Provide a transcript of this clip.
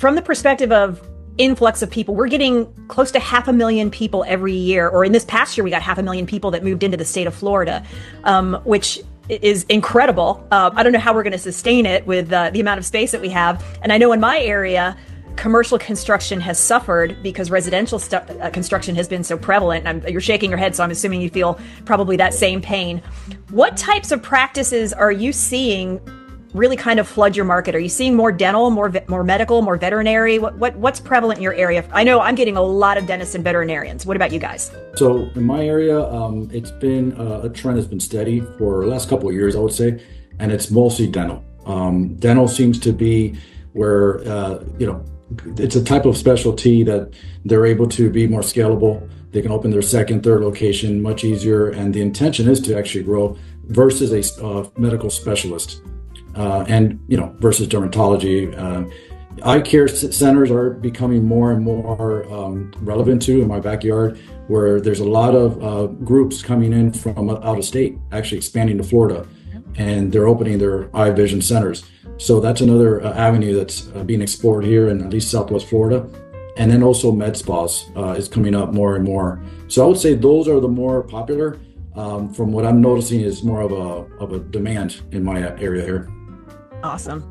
from the perspective of influx of people, we're getting close to 500,000 people every year, or in this past year, we got 500,000 people that moved into the state of Florida, which is incredible. I don't know how we're going to sustain it with the amount of space that we have. And I know in my area, commercial construction has suffered because residential construction has been so prevalent. You're shaking your head, so I'm assuming you feel probably that same pain. What types of practices are you seeing really kind of flood your market? Are you seeing more dental, more medical, more veterinary? What's prevalent in your area? I know I'm getting a lot of dentists and veterinarians. What about you guys? So in my area, it's been a trend that's been steady for the last couple of years, I would say, and it's mostly dental. Dental seems to be where, it's a type of specialty that they're able to be more scalable. They can open their second, third location much easier, and the intention is to actually grow versus a medical specialist. Versus dermatology. Eye care centers are becoming more and more relevant too in my backyard, where there's a lot of groups coming in from out of state, actually expanding to Florida, and they're opening their eye vision centers. So that's another avenue that's being explored here in at least Southwest Florida. And then also med spas is coming up more and more. So I would say those are the more popular. From what I'm noticing is more of a demand in my area here. Awesome.